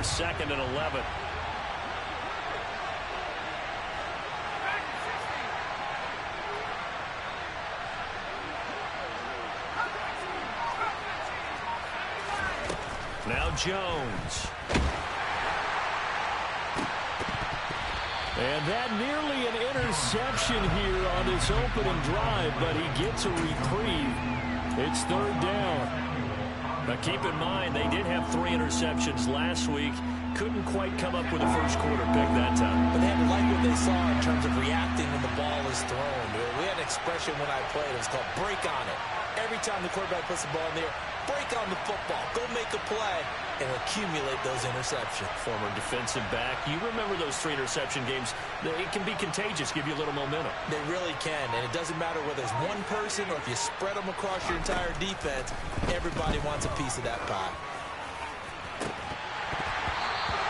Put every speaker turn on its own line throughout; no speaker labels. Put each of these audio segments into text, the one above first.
2nd and 11. Now Jones. And that nearly an interception here on this opening drive, but he gets a reprieve. It's 3rd down. But keep in mind, they did have 3 interceptions last week. Couldn't quite come up with a first quarter pick that time.
But they had to like what they saw in terms of reacting when the ball is thrown. We had an expression when I played. It was called break on it. Every time the quarterback puts the ball in the air, break on the football. Go make a play and accumulate those interceptions.
Former defensive back. You remember those 3 interception games. It can be contagious, give you a little momentum.
They really can, and it doesn't matter whether it's one person or if you spread them across your entire defense. Everybody wants a piece of that pie.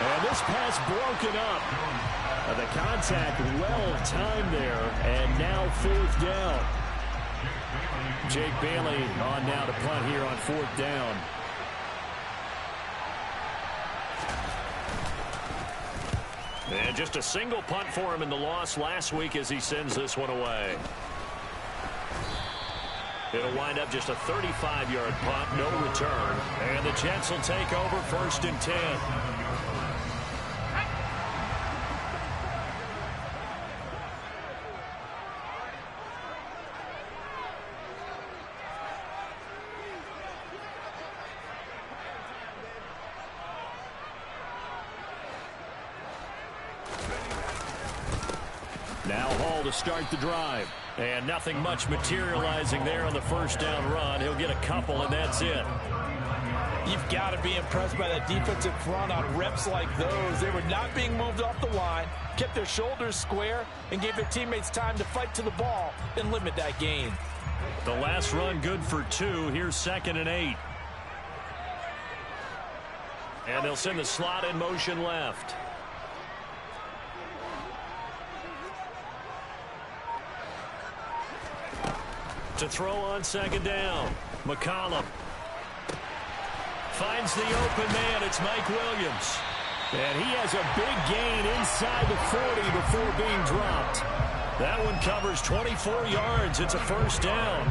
And this pass broken up. The contact well timed there, and now 4th down. Jake Bailey on now to punt here on 4th down. And just a single punt for him in the loss last week as he sends this one away. It'll wind up just a 35-yard punt, no return. And the Jets will take over 1st and 10. Now Hall to start the drive. And nothing much materializing there on the 1st down run. He'll get a couple, and that's it.
You've got to be impressed by that defensive front on reps like those. They were not being moved off the line, kept their shoulders square, and gave their teammates time to fight to the ball and limit that gain.
The last run good for 2. Here's 2nd and 8. And they'll send the slot in motion left. To throw on 2nd down. McCollum finds the open man. It's Mike Williams. And he has a big gain inside the 40 before being dropped. That one covers 24 yards. It's a 1st down.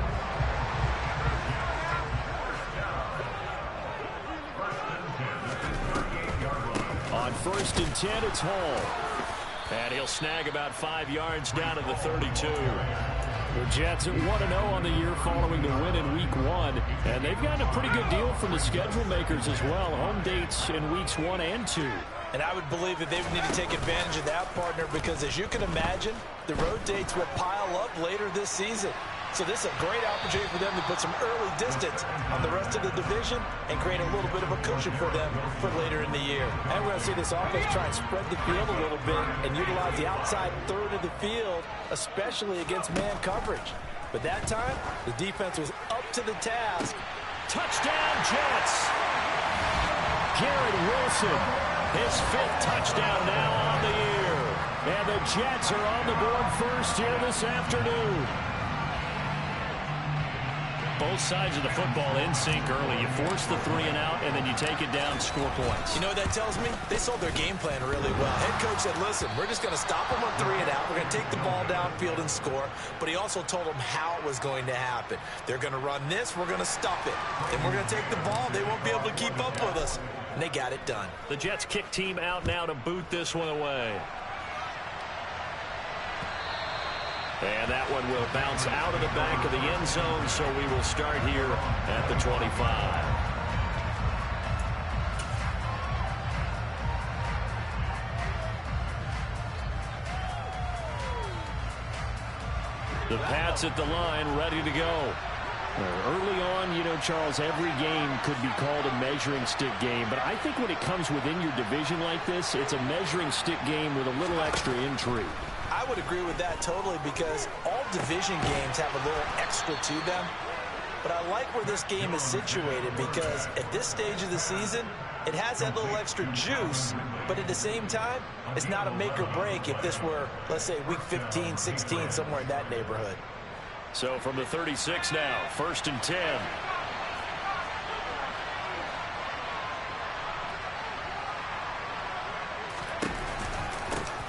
On 1st and 10, it's Hall. And he'll snag about 5 yards down to the 32. The Jets at 1-0 on the year following the win in Week 1. And they've gotten a pretty good deal from the schedule makers as well. Home dates in Weeks 1 and 2.
And I would believe that they would need to take advantage of that, partner, because as you can imagine, the road dates will pile up later this season. So this is a great opportunity for them to put some early distance on the rest of the division and create a little bit of a cushion for them for later in the year. And we're going to see this offense try and spread the field a little bit and utilize the outside third of the field, especially against man coverage. But that time, the defense was up to the task.
Touchdown, Jets! Garrett Wilson, his 5th touchdown now on the year. And the Jets are on the board first here this afternoon. Both sides of the football in sync early. You force the 3 and out, and then you take it down, score points.
You know what that tells me? They sold their game plan really well. Head coach said, listen, we're just going to stop them on 3 and out. We're going to take the ball downfield and score. But he also told them how it was going to happen. They're going to run this. We're going to stop it. And we're going to take the ball. They won't be able to keep up with us. And they got it done.
The Jets kick team out now to boot this one away. And that one will bounce out of the back of the end zone, so we will start here at the 25. The Pats at the line, ready to go. Early on, you know, Charles, every game could be called a measuring stick game, but I think when it comes within your division like this, it's a measuring stick game with a little extra intrigue.
I would agree with that totally, because all division games have a little extra to them. But I like where this game is situated, because at this stage of the season, it has that little extra juice, but at the same time, it's not a make or break if this were, let's say, week 15, 16, somewhere in that neighborhood.
So from the 36 now, 1st and 10.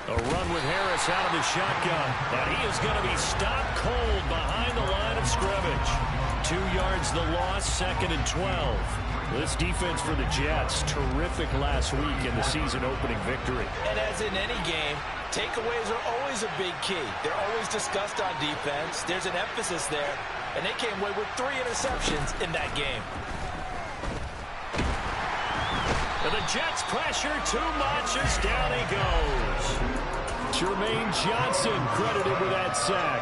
A run with Harris out of the shotgun. And he is going to be stopped cold behind the line of scrimmage. 2 yards the loss, 2nd and 12. This defense for the Jets, terrific last week in the season-opening victory.
And as in any game, takeaways are always a big key. They're always discussed on defense. There's an emphasis there. And they came away with 3 interceptions in that game.
And the Jets pressure too much as down he goes. Jermaine Johnson credited with that sack.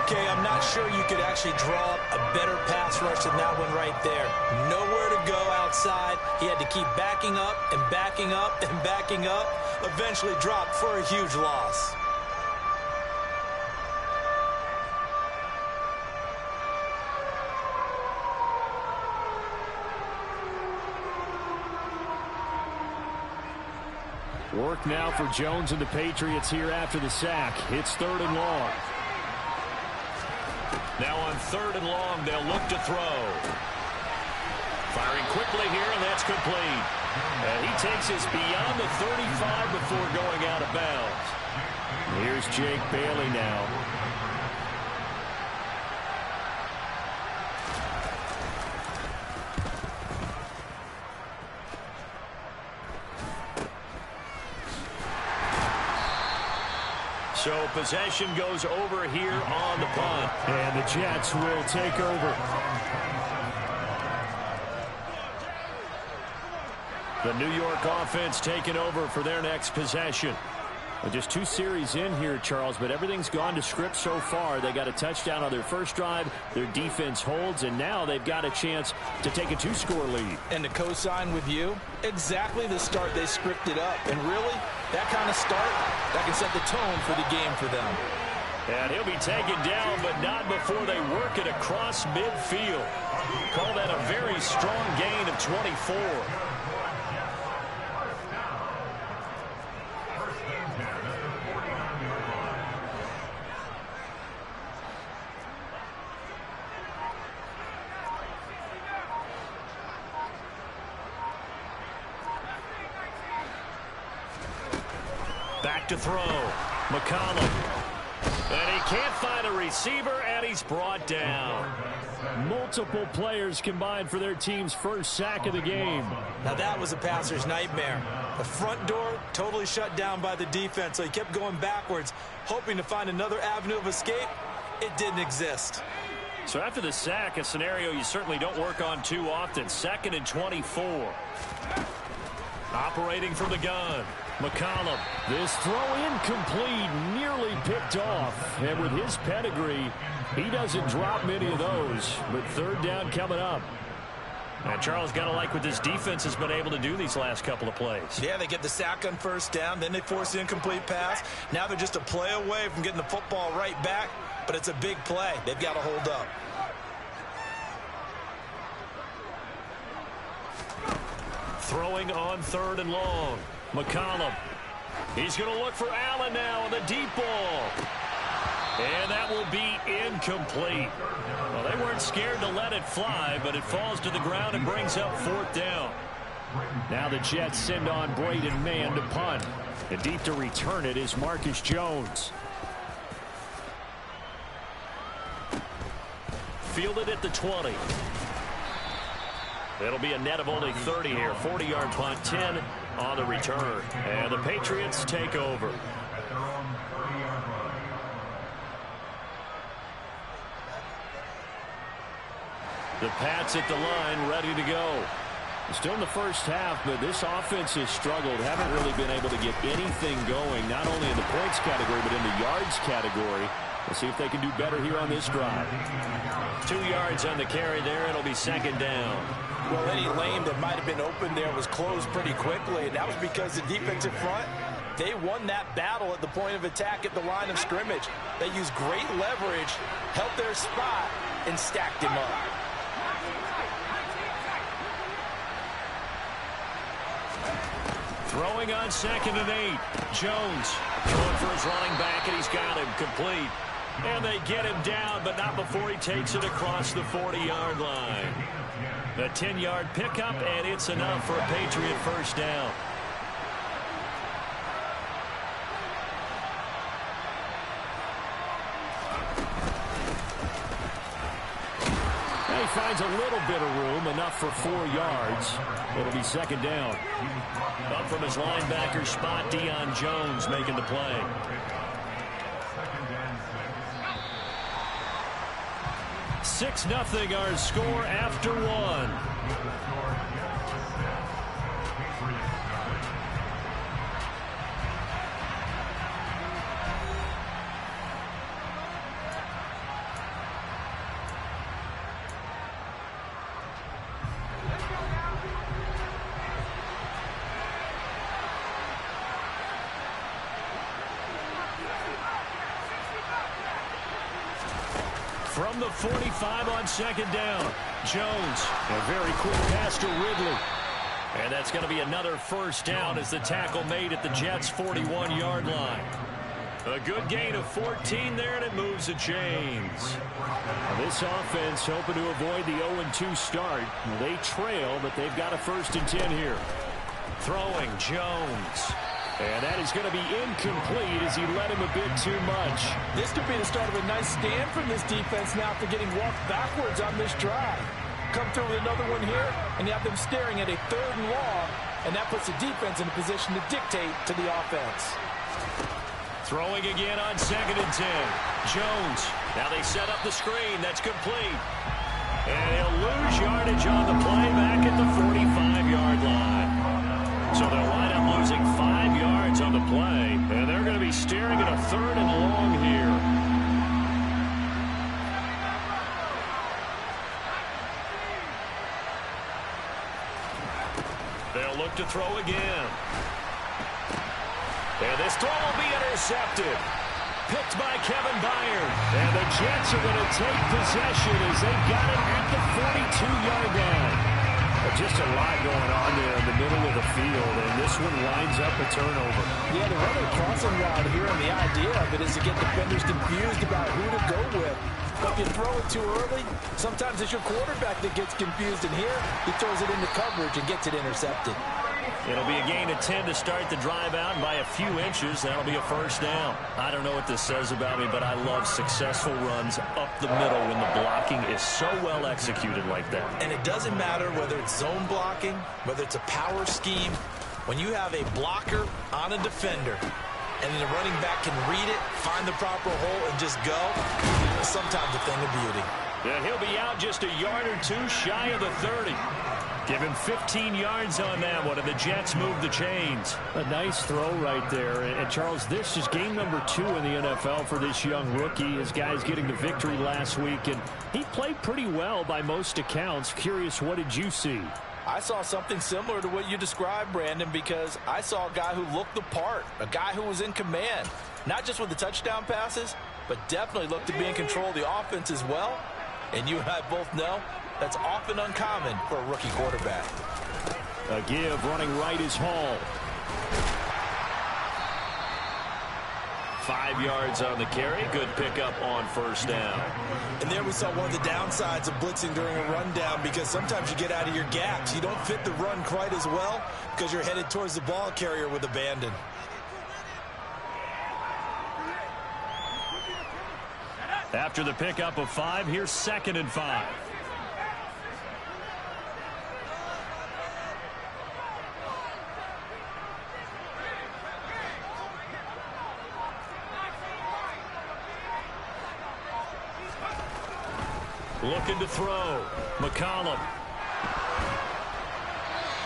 Okay, I'm not sure you could actually draw up a better pass rush than that one right there. Nowhere to go outside. He had to keep backing up and backing up and backing up. Eventually dropped for a huge loss.
Work now for Jones and the Patriots here after the sack. It's 3rd and long. Now on 3rd and long, they'll look to throw. Firing quickly here, and that's complete. And he takes us beyond the 35 before going out of bounds. Here's Jake Bailey now. So possession goes over here on the punt. And the Jets will take over. The New York offense taking over for their next possession. Well, just 2 series in here, Charles, but everything's gone to script so far. They got a touchdown on their first drive. Their defense holds, and now they've got a chance to take a 2-score lead.
And to co-sign with you, exactly the start they scripted up. And really, that kind of start, that can set the tone for the game for them.
And he'll be taken down, but not before they work it across midfield. Call that a very strong gain of 24. Back to throw. McCollum. And he can't find a receiver, and he's brought down. Multiple players combined for their team's first sack of the game.
Now that was a passer's nightmare. The front door totally shut down by the defense, so he kept going backwards, hoping to find another avenue of escape. It didn't exist.
So after the sack, a scenario you certainly don't work on too often. 2nd and 24. Operating from the gun. McCollum. This throw incomplete, nearly picked off. And with his pedigree, he doesn't drop many of those. But 3rd down coming up. And Charles, got to like what this defense has been able to do these last couple of plays.
Yeah, they get the sack on 1st down, then they force the incomplete pass. Now they're just a play away from getting the football right back, but it's a big play. They've got to hold up.
Throwing on 3rd and long. McCollum. He's going to look for Allen now on the deep ball. And that will be incomplete. Well, they weren't scared to let it fly, but it falls to the ground and brings up 4th down. Now the Jets send on Braden Mann to punt. And deep to return it is Marcus Jones. Fielded at the 20. It'll be a net of only 30 here. 40-yard punt, 10 on the return. And the Patriots take over. The Pats at the line, ready to go. Still in the first half, but this offense has struggled. Haven't really been able to get anything going, not only in the points category, but in the yards category. We'll see if they can do better here on this drive. 2 yards on the carry there. It'll be 2nd down.
Well, any lane that might have been open there was closed pretty quickly, and that was because the defensive front, they won that battle at the point of attack at the line of scrimmage. They used great leverage, held their spot, and stacked him up.
Throwing on 2nd and 8. Jones throwing for his running back, and he's got him complete. And they get him down, but not before he takes it across the 40-yard line. A 10-yard pickup, and it's enough for a Patriot 1st down. finds a little bit of room, enough for 4 yards. It'll be second down. Up from his linebacker spot, Deion Jones making the play. 6-0 our score after 1. From the 45 on second down, Jones. A very quick pass to Ridley. And that's going to be another first down as the tackle made at the Jets' 41-yard line. A good gain of 14 there, and it moves the chains. This offense hoping to avoid the 0-2 start. They trail, but they've got a 1st and 10 here. Throwing, Jones. And that is going to be incomplete as he led him a bit too much.
This could be the start of a nice stand from this defense now after getting walked backwards on this drive. Come through with another one here, and you have them staring at a 3rd and long, and that puts the defense in a position to dictate to the offense.
Throwing again on 2nd and 10. Jones. Now they set up the screen. That's complete. And he'll lose yardage on the play back at the 45-yard line. So they'll wind up losing 5 yards on the play, and they're going to be staring at a 3rd and long here. They'll look to throw again. And this throw will be intercepted. Picked by Kevin Byard. And the Jets are going to take possession as they've got it at the 42-yard line. Just a lot going on there in the middle of the field, and this one winds up a turnover.
Yeah, the running crossing route here, and the idea of it is to get defenders confused about who to go with. But if you throw it too early, sometimes it's your quarterback that gets confused, and here he throws it into coverage and gets it intercepted.
It'll be a gain of 10 to start the drive out, and by a few inches, that'll be a 1st down. I don't know what this says about me, but I love successful runs up the middle when the blocking is so well executed like that.
And it doesn't matter whether it's zone blocking, whether it's a power scheme. When you have a blocker on a defender, and then the running back can read it, find the proper hole, and just go, it's sometimes a thing of beauty.
And he'll be out just a yard or two shy of the 30. Give him 15 yards on that one, and the Jets move the chains. A nice throw right there. And, Charles, this is game number 2 in the NFL for this young rookie. His guys getting the victory last week, and he played pretty well by most accounts. Curious, what did you see?
I saw something similar to what you described, Brandon, because I saw a guy who looked the part, a guy who was in command, not just with the touchdown passes, but definitely looked to be in control of the offense as well. And you and I both know that's often uncommon for a rookie quarterback.
A give running right is Hall. 5 yards on the carry. Good pickup on 1st down.
And there we saw one of the downsides of blitzing during a rundown, because sometimes you get out of your gaps. You don't fit the run quite as well because you're headed towards the ball carrier with abandon.
After the pickup of 5, here's 2nd and 5. Looking to throw. McCollum.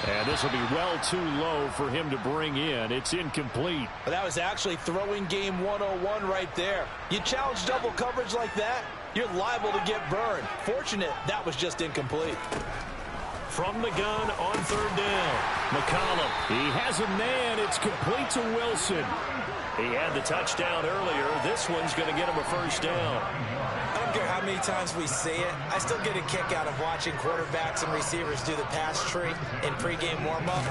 And this will be well too low for him to bring in. It's incomplete.
But that was actually throwing game 101 right there. You challenge double coverage like that, you're liable to get burned. Fortunate that was just incomplete.
From the gun on 3rd down. McCollum. He has a man. It's complete to Wilson. He had the touchdown earlier. This one's going to get him a 1st down.
I don't care how many times we see it. I still get a kick out of watching quarterbacks and receivers do the pass tree in pregame warm-up.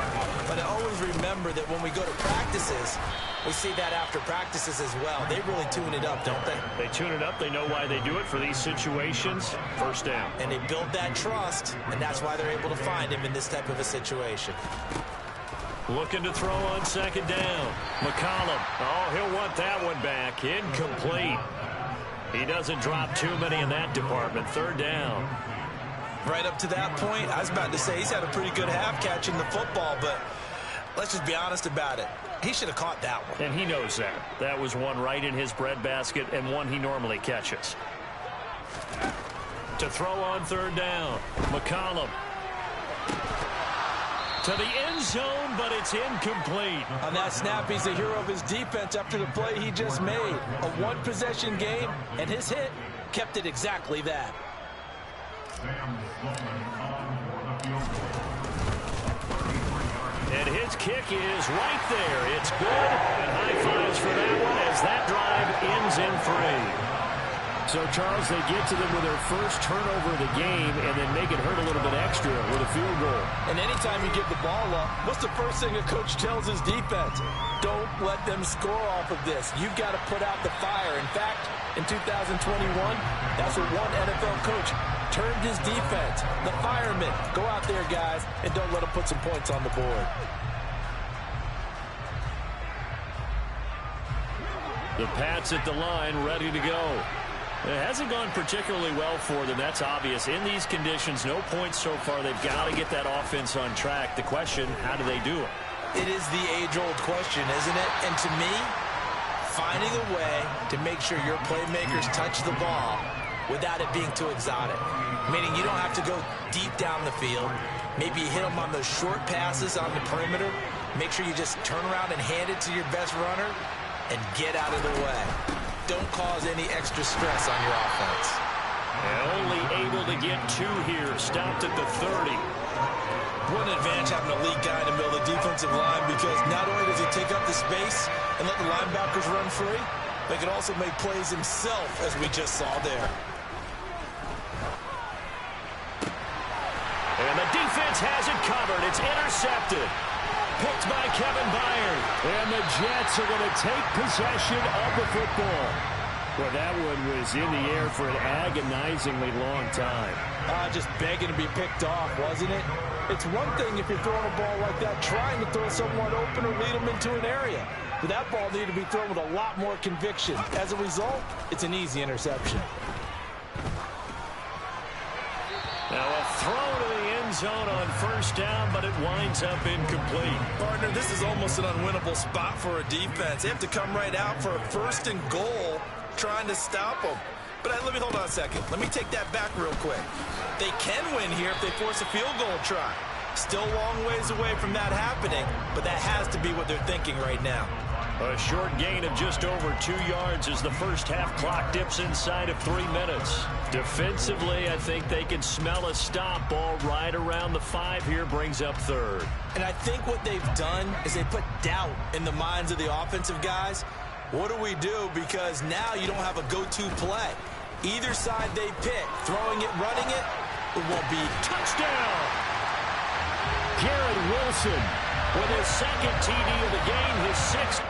But I always remember that when we go to practices, we see that after practices as well. They really tune it up, don't they?
They tune it up. They know why they do it for these situations. 1st down.
And they build that trust, and that's why they're able to find him in this type of a situation.
Looking to throw on 2nd down. McCollum. Oh, he'll want that one back. Incomplete. He doesn't drop too many in that department. 3rd down.
Right up to that point, I was about to say he's had a pretty good half catching the football, but let's just be honest about it. He should have caught that one.
And he knows that. That was one right in his breadbasket and one he normally catches. To throw on third down, McCollum. To the end zone, but it's incomplete.
On that snap, he's the hero of his defense after the play he just made. A one-possession game, and his hit kept it exactly that.
And his kick is right there. It's good, and high fives for that one as that drive ends in 3. So, Charles, they get to them with their first turnover of the game and then make it hurt a little bit extra with a field goal.
And anytime you give the ball up, what's the first thing a coach tells his defense? Don't let them score off of this. You've got to put out the fire. In fact, in 2021, that's what one NFL coach turned his defense. The firemen. Go out there, guys, and don't let them put some points on the board.
The Pats at the line, ready to go. It hasn't gone particularly well for them. That's obvious. In these conditions, no points so far. They've got to get that offense on track. The question, how do they do it?
It is the age-old question, isn't it? And to me, finding a way to make sure your playmakers touch the ball without it being too exotic. Meaning you don't have to go deep down the field. Maybe you hit them on those short passes on the perimeter. Make sure you just turn around and hand it to your best runner and get out of the way. Don't cause any extra stress on your offense.
And only able to get 2 here. Stopped at the 30.
What an advantage having a lead guy in the middle of the defensive line, because not only does he take up the space and let the linebackers run free, but he can also make plays himself, as we just saw there.
And the defense has it covered. It's intercepted. Picked by Kevin Byard. And the Jets are going to take possession of the football. Well, that one was in the air for an agonizingly long time.
Just begging to be picked off, wasn't it? It's one thing if you're throwing a ball like that, trying to throw someone open or lead them into an area. But that ball needed to be thrown with a lot more conviction. As a result, it's an easy interception.
Now a throw to the end zone on first down, but it winds up incomplete.
Partner, this is almost an unwinnable spot for a defense. They have to come right out for a first and goal, trying to stop them. But let me hold on a second. Let me take that back real quick. They can win here if they force a field goal try. Still a long ways away from that happening, but that has to be what they're thinking right now.
A short gain of just over 2 yards as the first half clock dips inside of 3 minutes. Defensively, I think they can smell a stop. Ball right around the 5 here, brings up third.
And I think what they've done is they put doubt in the minds of the offensive guys. What do we do? Because now you don't have a go-to play. Either side they pick, throwing it, running it, it won't be.
Touchdown! Garrett Wilson with his second TD of the game, his 6th.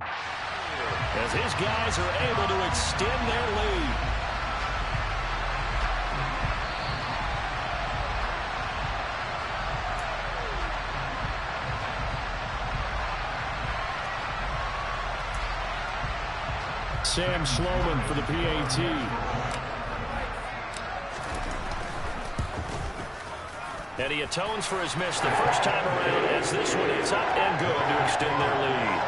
As his guys are able to extend their lead. Sam Sloman for the PAT. And he atones for his miss the first time around as this one is up and good to extend their lead.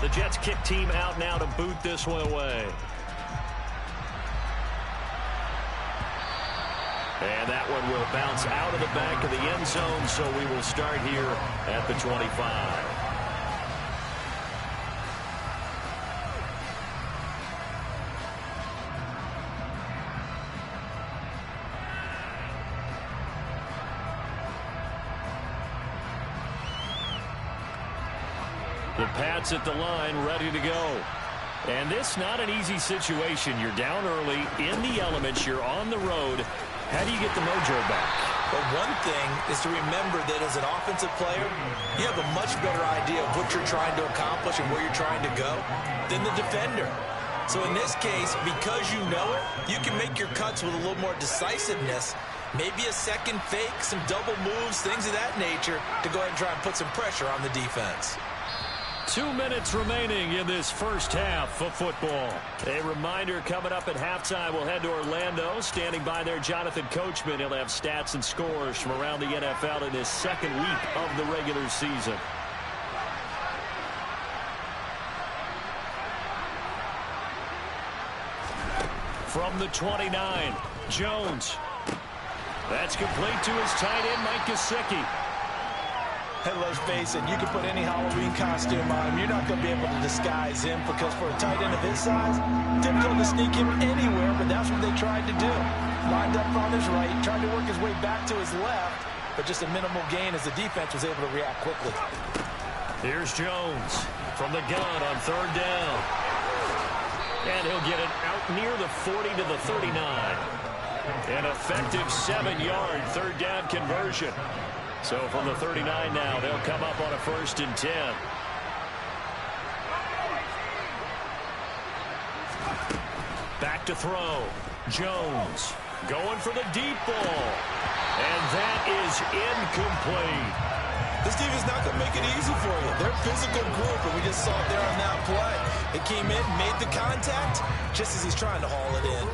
The Jets kick team out now to boot this one away. And that one will bounce out of the back of the end zone, so we will start here at the 25. The Pats at the line, ready to go. And this not an easy situation. You're down early, in the elements, you're on the road. How do you get the mojo back?
But one thing is to remember that as an offensive player, you have a much better idea of what you're trying to accomplish and where you're trying to go than the defender. So in this case, because you know it, you can make your cuts with a little more decisiveness
Maybe a second fake, some double moves, things of that nature to go ahead and try and put some pressure on the defense.
2 minutes remaining in this first half of football. A reminder, coming up at halftime, we'll head to Orlando. Standing by there, Jonathan Coachman. He'll have stats and scores from around the NFL in this second week of the regular season. From the 29, Jones. That's complete to his tight end, Mike Gesicki.
Hey, let's face it, you can put any Halloween costume on him. You're not going to be able to disguise him because for a tight end of his size, difficult to sneak him anywhere, but that's what they tried to do. Lined up on his right, tried to work his way back to his left, but just a minimal gain as the defense was able to react quickly.
Here's Jones from the gun on third down. And he'll get it out near the 40 to the 39. An effective 7-yard third down conversion. So from the 39 now, they'll come up on a 1st and 10. Back to throw. Jones going for the deep ball. And that is incomplete.
This team is not going to make it easy for you. They're a physical group, and we just saw it there on that play. It came in, made the contact, just as he's trying to haul it in.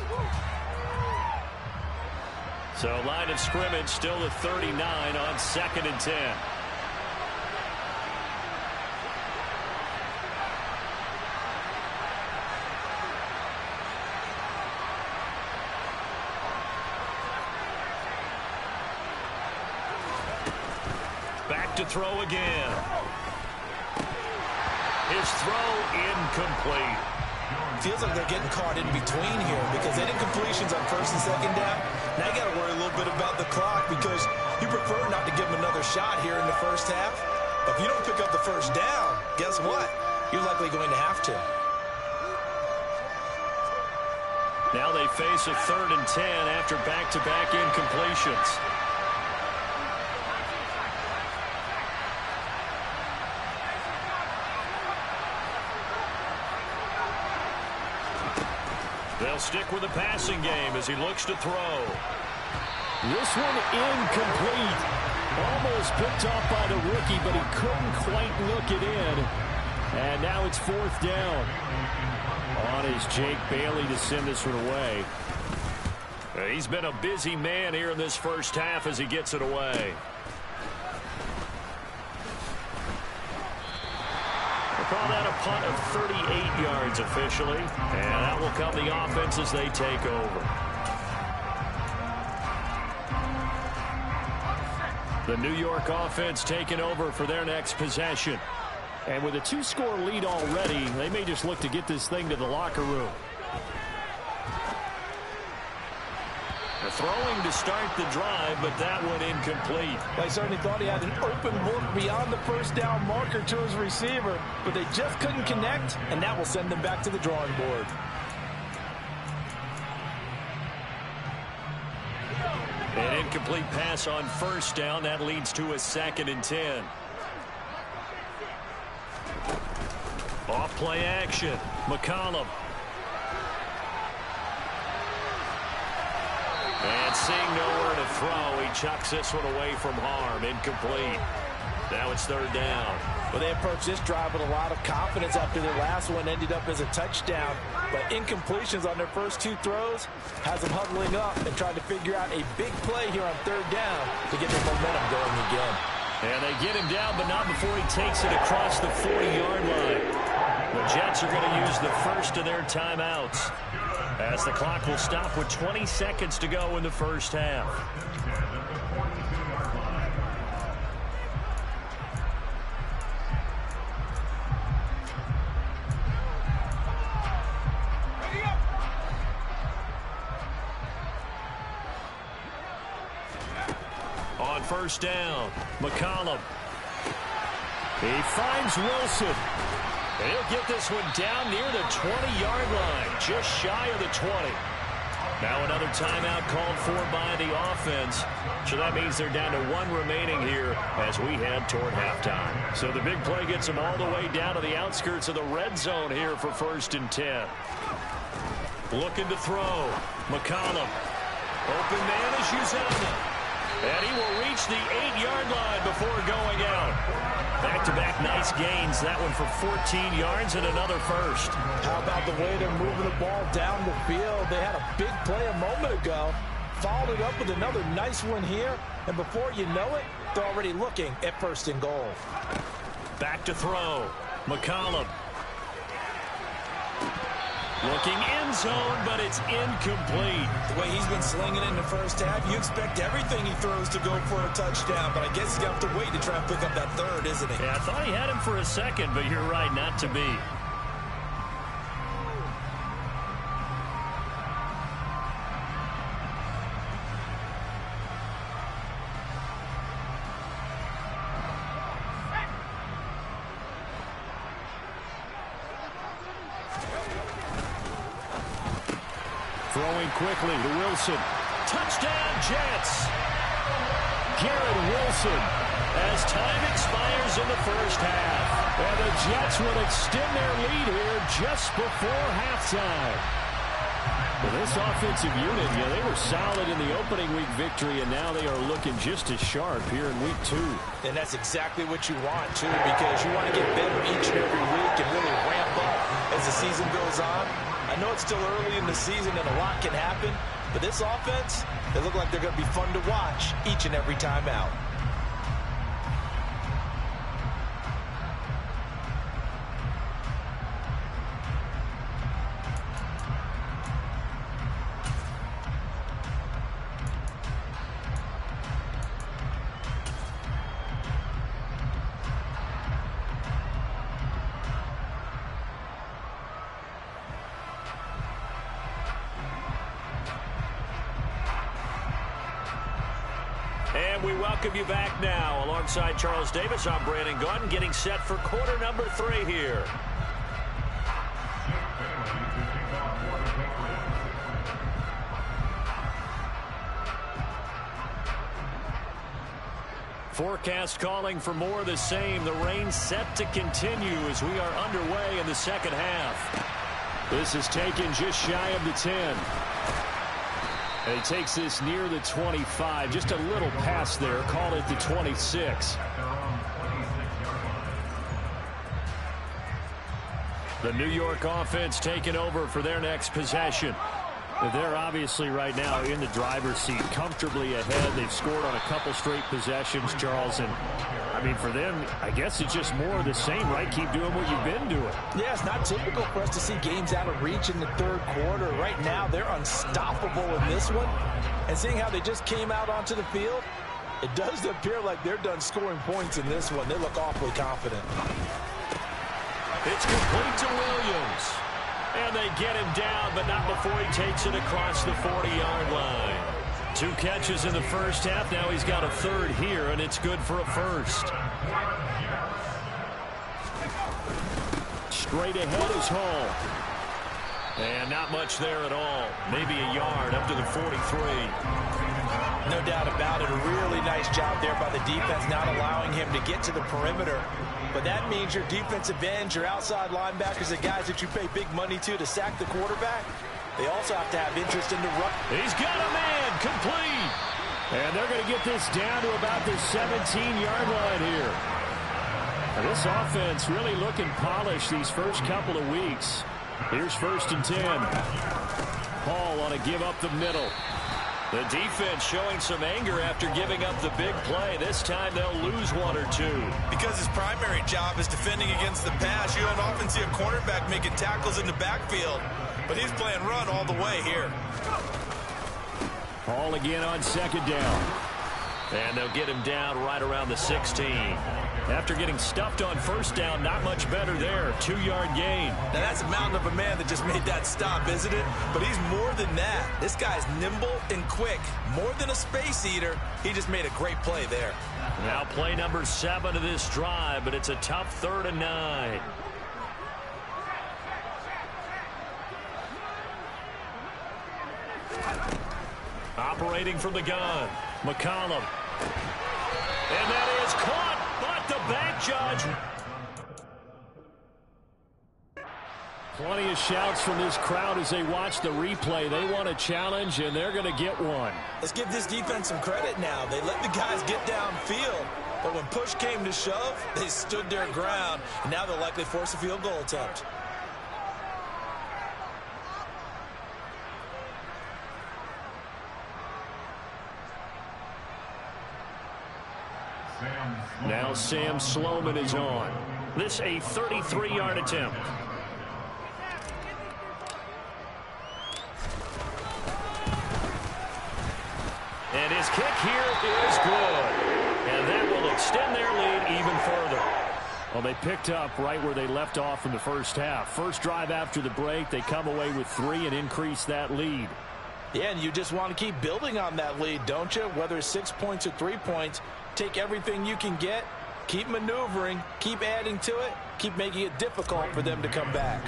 So line of scrimmage still at 39 on 2nd and 10. Back to throw again. His throw incomplete.
Feels like they're getting caught in between here because they did completions on 1st and 2nd down. Now you got to worry a little bit about the clock because you prefer not to give them another shot here in the first half. But if you don't pick up the first down, guess what? You're likely going to have to.
Now they face a 3rd and 10 after back-to-back incompletions. They'll stick with the passing game as he looks to throw. This one incomplete. Almost picked off by the rookie, but he couldn't quite look it in. And now it's 4th down. On is Jake Bailey to send this one away. He's been a busy man here in this first half as he gets it away. Call that a punt of 38 yards officially. And that will come the offense as they take over. The New York offense taking over for their next possession. And with a 2-score lead already, they may just look to get this thing to the locker room. They're throwing to start the drive, but that one incomplete.
I certainly thought he had an open look beyond the first down marker to his receiver, but they just couldn't connect, and that will send them back to the drawing board.
An incomplete pass on 1st down. That leads to a 2nd and 10. Off play action. McCollum. And seeing nowhere to throw, he chucks this one away from harm. Incomplete. Now it's 3rd down.
Well, they approached this drive with a lot of confidence after their last one ended up as a touchdown. But incompletions on their first 2 throws has them huddling up and trying to figure out a big play here on 3rd down to get their momentum going again.
And they get him down, but not before he takes it across the 40-yard line. The Jets are going to use the first of their timeouts, as the clock will stop with 20 seconds to go in the first half. On 1st down, McCollum. He finds Wilson. And he'll get this one down near the 20-yard line, just shy of the 20. Now another timeout called for by the offense. So that means they're down to 1 remaining here as we head toward halftime. So the big play gets them all the way down to the outskirts of the red zone here for 1st and 10. Looking to throw. McCollum. Open man is Uzomah. And he will reach the 8-yard line before going out. Back-to-back nice gains. That one for 14 yards and another first.
How about the way they're moving the ball down the field? They had a big play a moment ago. Followed it up with another nice one here. And before you know it, they're already looking at 1st and goal.
Back to throw. McCollum. Looking end zone, but it's incomplete.
The way he's been slinging it in the first half, you expect everything he throws to go for a touchdown, but I guess he's going to have to wait to try and pick up that 3rd, isn't he?
Yeah, I thought he had him for a second, but you're right, not to be. Throwing quickly to Wilson. Touchdown, Jets. Garrett Wilson as time expires in the first half. And the Jets will extend their lead here just before halftime. Well, this offensive unit, they were solid in the opening week victory, and now they are looking just as sharp here in week 2.
And that's exactly what you want, too, because you want to get better each and every week and really ramp up as the season goes on. I know it's still early in the season and a lot can happen, but this offense, they look like they're going to be fun to watch each and every time out.
And we welcome you back now. Alongside Charles Davis, I'm Brandon Gaudin, getting set for quarter number 3 here. Forecast calling for more of the same. The rain set to continue as we are underway in the second half. This is taken just shy of the 10. And he takes this near the 25. Just a little pass there. Call it the 26. The New York offense taking over for their next possession. They're obviously right now in the driver's seat, comfortably ahead. They've scored on a couple straight possessions, Charles. And, I mean, for them, I guess it's just more of the same, right? Keep doing what you've been doing.
Yeah, it's not typical for us to see games out of reach in the 3rd quarter. Right now, they're unstoppable in this one. And seeing how they just came out onto the field, it does appear like they're done scoring points in this one. They look awfully confident.
It's complete to Williams. And they get him down, but not before he takes it across the 40-yard line. 2 catches in the first half. Now he's got a 3rd here, and it's good for a 1st. Straight ahead is Hall. And not much there at all. Maybe a yard up to the 43.
No doubt about it. A really nice job there by the defense, not allowing him to get to the perimeter. But that means your defensive ends, your outside linebackers, the guys that you pay big money to sack the quarterback, they also have to have interest in the run.
He's got a man, complete. And they're going to get this down to about the 17-yard line here. Now, this offense really looking polished these first couple of weeks. Here's 1st and 10. Hall on a give up the middle. The defense showing some anger after giving up the big play. This time they'll lose 1 or 2.
Because his primary job is defending against the pass. You don't often see a cornerback making tackles in the backfield. But he's playing run all the way here.
Hall again on 2nd down. And they'll get him down right around the 16. After getting stuffed on 1st down, not much better there. 2-yard gain.
Now that's a mountain of a man that just made that stop, isn't it? But he's more than that. This guy's nimble and quick. More than a space eater. He just made a great play there.
Now play number 7 of this drive, but it's a tough 3rd and 9. Operating from the gun, McCollum. And that is caught, but the back judge. Plenty of shouts from this crowd as they watch the replay. They want a challenge, and they're going to get one.
Let's give this defense some credit now. They let the guys get downfield, but when push came to shove, they stood their ground, and now they'll likely force a field goal attempt.
Now Sam Sloman is on. This a 33-yard attempt. And his kick here is good. And that will extend their lead even further. Well, they picked up right where they left off in the first half. First drive after the break, they come away with 3 and increase that lead.
Yeah, and you just want to keep building on that lead, don't you? Whether it's 6 points or 3 points, take everything you can get, keep maneuvering, keep adding to it, keep making it difficult for them to come back.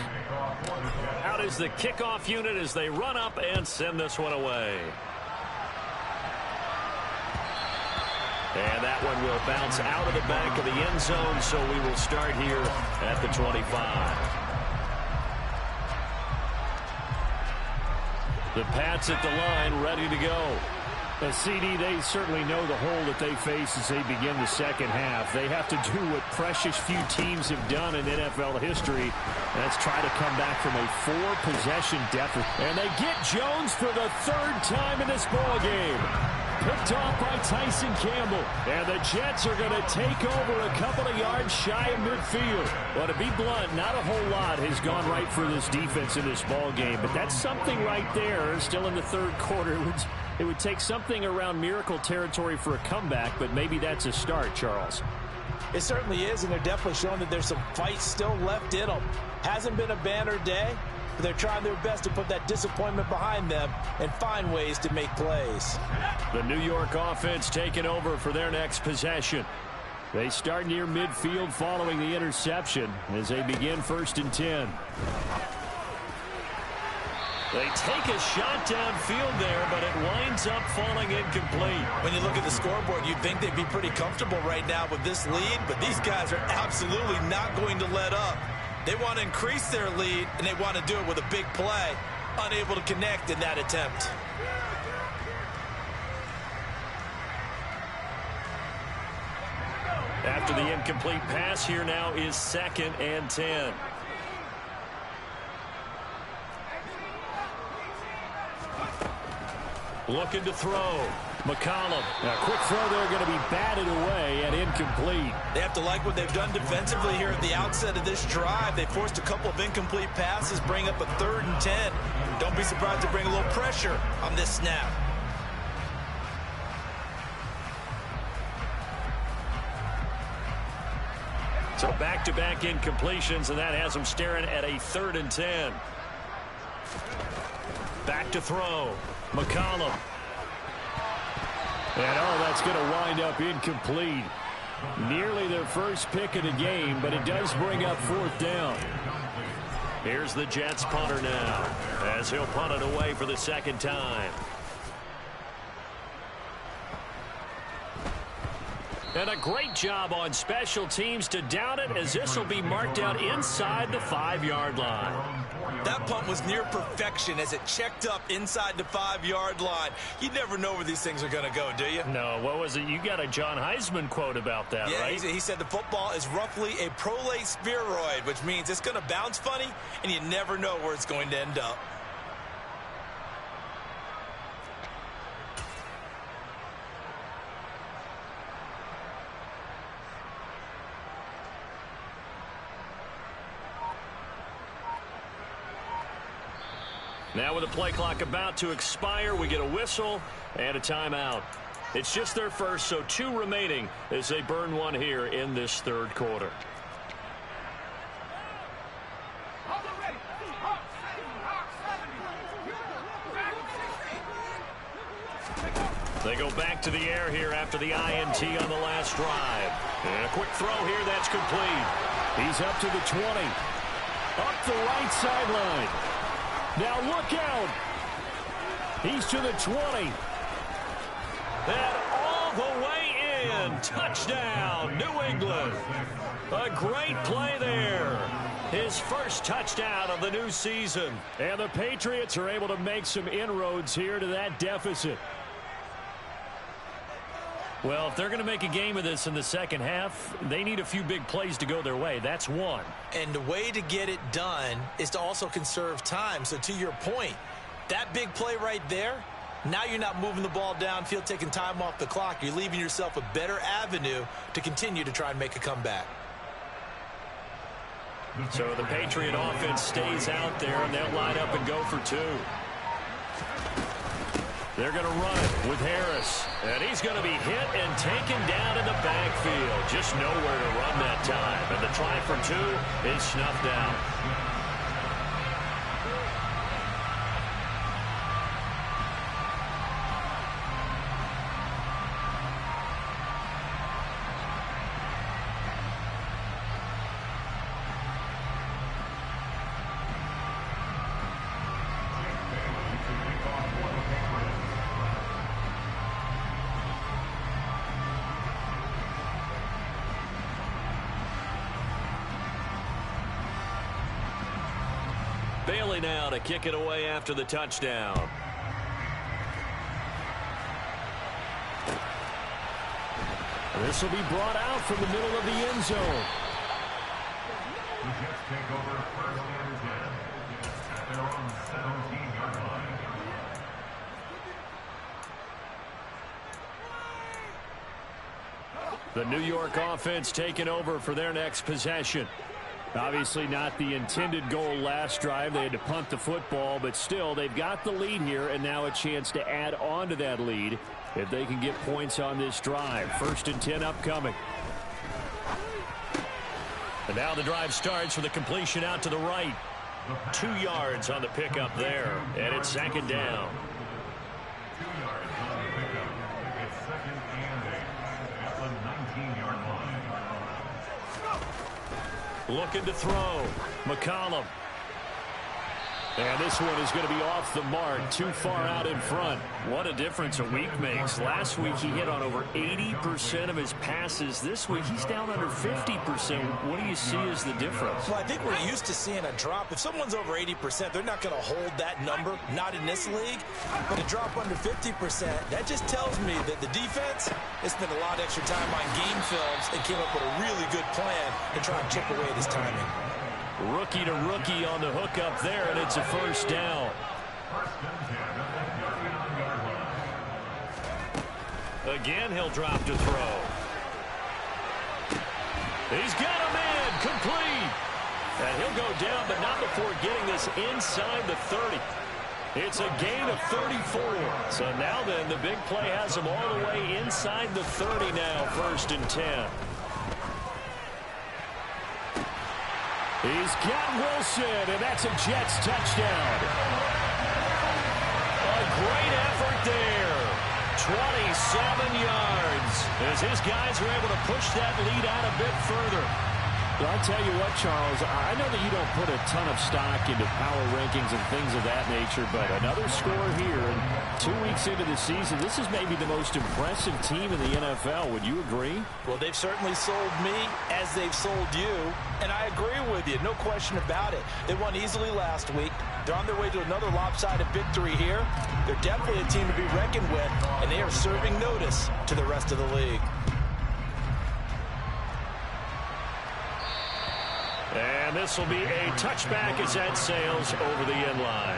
Out is the kickoff unit as they run up and send this one away. And that one will bounce out of the back of the end zone, so we will start here at the 25. The Pats at the line, ready to go. CD, they certainly know the hole that they face as they begin the second half. They have to do what precious few teams have done in NFL history. That's try to come back from a 4-possession deficit. And they get Jones for the 3rd time in this ball game. Picked off by Tyson Campbell. And the Jets are going to take over a couple of yards shy of midfield. Well, to be blunt, not a whole lot has gone right for this defense in this ball game. But that's something right there. Still in the 3rd quarter. It would take something around miracle territory for a comeback, but maybe that's a start, Charles.
It certainly is, and they're definitely showing that there's some fight still left in them. Hasn't been a banner day, but they're trying their best to put that disappointment behind them and find ways to make plays.
The New York offense taking over for their next possession. They start near midfield following the interception as they begin 1st and 10. They take a shot downfield there, but it winds up falling incomplete.
When you look at the scoreboard, you'd think they'd be pretty comfortable right now with this lead, but these guys are absolutely not going to let up. They want to increase their lead, and they want to do it with a big play. Unable to connect in that attempt.
After the incomplete pass, here now is 2nd and 10. Looking to throw. McCollum. A quick throw there going to be batted away and incomplete.
They have to like what they've done defensively here at the outset of this drive. They forced a couple of incomplete passes, bring up a 3rd and 10. Don't be surprised to bring a little pressure on this snap.
So back-to-back incompletions, and that has them staring at a 3rd and 10. Back to throw. McCollum. And that's going to wind up incomplete. Nearly their first pick of the game, but it does bring up 4th down. Here's the Jets punter now, as he'll punt it away for the 2nd time. And a great job on special teams to down it, as this will be marked out inside the 5-yard line.
That punt was near perfection as it checked up inside the 5-yard line. You never know where these things are going to go, do you?
No, what was it? You got a John Heisman quote about that, right?
Yeah, he said the football is roughly a prolate spheroid, which means it's going to bounce funny, and you never know where it's going to end up.
Now with the play clock about to expire, we get a whistle and a timeout. It's just their first, so 2 remaining as they burn one here in this 3rd quarter. They go back to the air here after the INT on the last drive. And a quick throw here, that's complete. He's up to the 20. Up the right sideline. Now look out. He's to the 20. And all the way in. Touchdown, New England. A great play there. His first touchdown of the new season. And the Patriots are able to make some inroads here to that deficit. Well, if they're going to make a game of this in the second half, they need a few big plays to go their way. That's one.
And the way to get it done is to also conserve time. So to your point, that big play right there, now you're not moving the ball downfield, taking time off the clock. You're leaving yourself a better avenue to continue to try and make a comeback.
So the Patriot offense stays out there, and they'll line up and go for two. They're going to run it with Harris. And he's going to be hit and taken down in the backfield. Just nowhere to run that time. And the try for two is snuffed out. Bailey now to kick it away after the touchdown. This will be brought out from the middle of the end zone.
The Jets take over first and 10 at their own 17-yard line.
The New York offense taking over for their next possession. Obviously not the intended goal last drive. They had to punt the football, but still they've got the lead here, and now a chance to add on to that lead if they can get points on this drive. 1st and 10 upcoming. And now the drive starts with a completion out to the right. 2 yards on the pickup there, and it's 2nd down.
2 yards on the pickup. It's 2nd and 8 at the 19-yard line.
Looking to throw. McCollum. And this one is going to be off the mark, too far out in front. What a difference a week makes. Last week he hit on over 80% of his passes. This week he's down under 50%. What do you see as the difference?
Well, I think we're used to seeing a drop. If someone's over 80%, they're not going to hold that number, not in this league. But a drop under 50%, that just tells me that the defense has spent a lot of extra time on game films and came up with a really good plan to try and chip away at his timing.
Rookie to rookie on the hook up there, and it's a 1st down. Again, he'll drop to throw. He's got a man complete. And he'll go down, but not before getting this inside the 30. It's a gain of 34. So now then, the big play has him all the way inside the 30 now, 1st and 10. He's got Wilson, and that's a Jets touchdown. A great effort there. 27 yards as his guys are able to push that lead out a bit further. Well, I'll tell you what, Charles, I know that you don't put a ton of stock into power rankings and things of that nature, but another score here, and 2 weeks into the season, this is maybe the most impressive team in the NFL. Would you agree?
Well, they've certainly sold me as they've sold you, and I agree with you, no question about it. They won easily last week. They're on their way to another lopsided victory here. They're definitely a team to be reckoned with, and they are serving notice to the rest of the league.
And this will be a touchback as that sails over the end line.